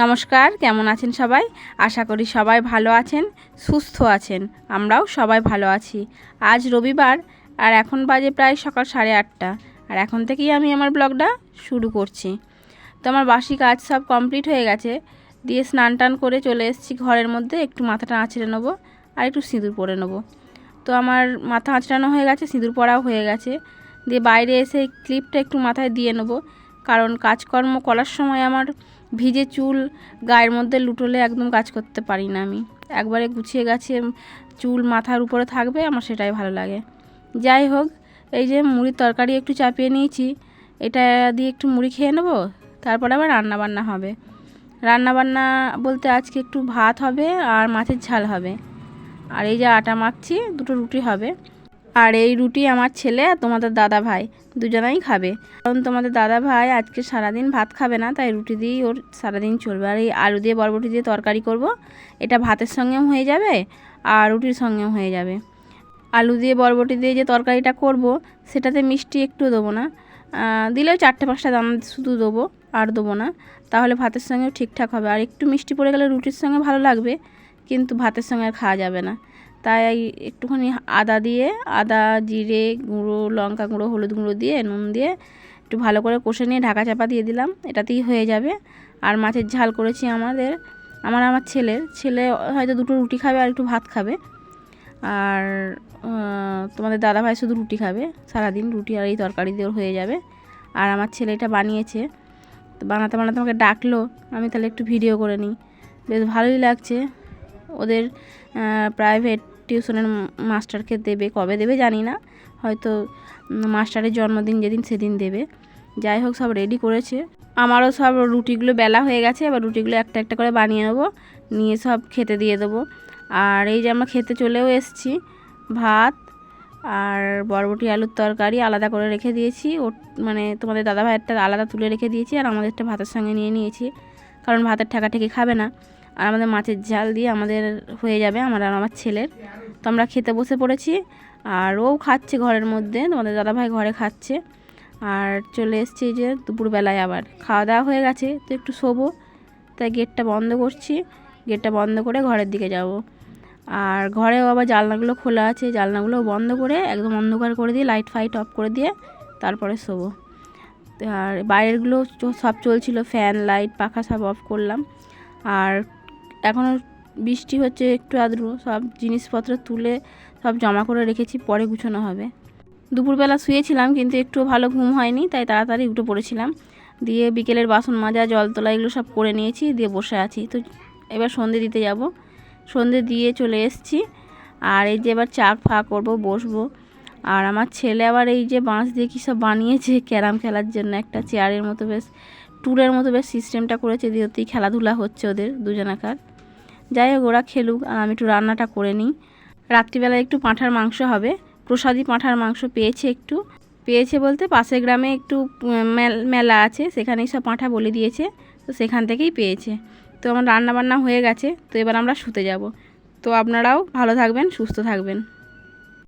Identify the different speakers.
Speaker 1: নমস্কার, কেমন আছেন সবাই? আশা করি সবাই ভালো আছেন, সুস্থ আছেন। আমরাও সবাই ভালো আছি। আজ রবিবার আর এখন বাজে প্রায় সকাল 8:30, আর এখন থেকেই আমি আমার ব্লগটা শুরু করছি। তো আমার বাসি কাজ সব কমপ্লিট হয়ে গেছে, দিয়ে স্নান টান করে চলে এসেছি ঘরের মধ্যে। একটু মাথাটা আঁচড়ে নেবো আর একটু সিঁদুর পরে নেবো। তো আমার মাথা আঁচড়ানো হয়ে গেছে, সিঁদুর পরাও হয়ে গেছে। দিয়ে বাইরে এসে ক্লিপটা একটু মাথায় দিয়ে নেবো, কারণ কাজকর্ম করার সময় আমার ভিজে চুল গায়ের মধ্যে লুটোলে একদম কাজ করতে পারি না। আমি একবারে গুছিয়ে গাছিয়ে চুল মাথার উপরে থাকবে, আমার সেটাই ভালো লাগে। যাই হোক, এই যে মুড়ির তরকারি একটু চাপিয়ে নিয়েছি, এটা দিয়ে একটু মুড়ি খেয়ে নেবো। তারপরে আবার রান্নাবান্না হবে। রান্নাবান্না বলতে আজকে একটু ভাত হবে আর মাছের ঝাল হবে। আর এই যে আটা মাখছি, দুটো রুটি হবে। আর এই রুটি আমার ছেলে আর তোমাদের দাদা ভাই দুজনেই খাবে, কারণ তোমাদের দাদা ভাই আজকে সারাদিন ভাত খাবে না, তাই রুটি দিয়েই ওর সারাদিন চলবে। আর এই আলু দিয়ে বরবটি দিয়ে তরকারি করব, এটা ভাতের সঙ্গেও হয়ে যাবে আর রুটির সঙ্গেও হয়ে যাবে। আলু দিয়ে বরবটি দিয়ে যে তরকারিটা করব, সেটাতে মিষ্টি একটু দেবো না, দিলেও 4-5টা দানা শুধু দেবো, আর দেবো না। তাহলে ভাতের সঙ্গেও ঠিকঠাক হবে। আর একটু মিষ্টি পড়ে গেলে রুটির সঙ্গে ভালো লাগবে, কিন্তু ভাতের সঙ্গে আর খাওয়া যাবে না। তাই একটুখানি আদা জিরে গুঁড়ো, লঙ্কা গুঁড়ো, হলুদ গুঁড়ো দিয়ে নুন দিয়ে একটু ভালো করে কষে নিয়ে ঢাকা চাপা দিয়ে দিলাম, এটাতেই হয়ে যাবে। আর মাছের ঝাল করেছি আমার ছেলে হয়তো দুটো রুটি খাবে আর একটু ভাত খাবে। আর তোমাদের দাদাভাই শুধু রুটি খাবে, সারাদিন রুটি আর এই তরকারি দিয়ে হয়ে যাবে। আর আমার ছেলে এটা বানিয়েছে, তো বানাতে বানাতে আমাকে ডাকলো, আমি তাহলে একটু ভিডিও করে নিই। বেশ ভালোই লাগছে। ওদের প্রাইভেট টিউশনের মাস্টারকে দেবে, কবে দেবে জানি না, হয়তো মাস্টারের জন্মদিন যেদিন সেদিন দেবে। যাই হোক, সব রেডি করেছে। আমারও সব রুটিগুলো বেলা হয়ে গেছে, এবার রুটিগুলো একটা একটা করে বানিয়ে নেবো, নিয়ে সব খেতে দিয়ে দেবো। আর এই যে আমরা খেতে চলেও এসেছি। ভাত আর বরবটি আলুর তরকারি আলাদা করে রেখে দিয়েছি, মানে তোমাদের দাদাভাইয়েরটা আলাদা তুলে রেখে দিয়েছি, আর আমাদেরটা ভাতের সঙ্গে নিয়ে নিয়েছি, কারণ ভাতের ঠেকাঠেকি খাবে না। আর আমাদের মাছের ঝাল দিয়ে আমাদের হয়ে যাবে, আমার আর আমার ছেলের। তো আমরা খেতে বসে পড়েছি, আর ও খাচ্ছে ঘরের মধ্যে, তোমাদের দাদাভাই ঘরে খাচ্ছে। আর চলে এসছি যে দুপুরবেলায় আবার খাওয়া দাওয়া হয়ে গেছে, তো একটু শোবো, তাই গেটটা বন্ধ করছি। গেটটা বন্ধ করে ঘরের দিকে যাব। আর ঘরেও আবার জানলাগুলো খোলা আছে, জানলাগুলো বন্ধ করে একদম অন্ধকার করে দিয়ে লাইট ফাইট অফ করে দিয়ে তারপরে শোবো। আর বাইরেরগুলো সব চলছিল, ফ্যান লাইট পাখা সব অফ করলাম। আর এখনও বৃষ্টি হচ্ছে একটু আদ্র, সব জিনিসপত্র তুলে সব জমা করে রেখেছি, পরে গুছানো হবে। দুপুরবেলা শুয়েছিলাম, কিন্তু একটু ভালো ঘুম হয়নি, তাই তাড়াতাড়ি উঠে পড়েছিলাম। দিয়ে বিকেলের বাসন মাজা জল তোলা এগুলো সব করে নিয়েছি, দিয়ে বসে আছি। তো এবার সন্ধে দিতে যাব, সন্ধে দিয়ে চলে এসেছি। আর এই যে এবার চা ফা করবো, বসবো। আর আমার ছেলে আবার এই যে বাঁশ দিয়ে কী সব বানিয়েছে ক্যারাম খেলার জন্য, একটা চেয়ারের মতো বেশ ট্যুরের মতো বেশ সিস্টেমটা করেছে, দিয়ে ওতেই খেলাধুলা হচ্ছে ওদের দুজনাকার। যাই হোক, ওরা খেলুক, আর আমি একটু রান্নাটা করে নিই। রাত্রিবেলায় একটু পাঁঠার মাংস হবে, প্রসাদী পাঁঠার মাংস পেয়েছে বলতে পাশের গ্রামে একটু মেলা আছে, সেখানেই সব পাঁঠা বলে দিয়েছে, তো সেখান থেকেই পেয়েছে। তো আমার রান্নাবান্না হয়ে গেছে, তো এবার আমরা শুতে যাব। তো আপনারাও ভালো থাকবেন, সুস্থ থাকবেন।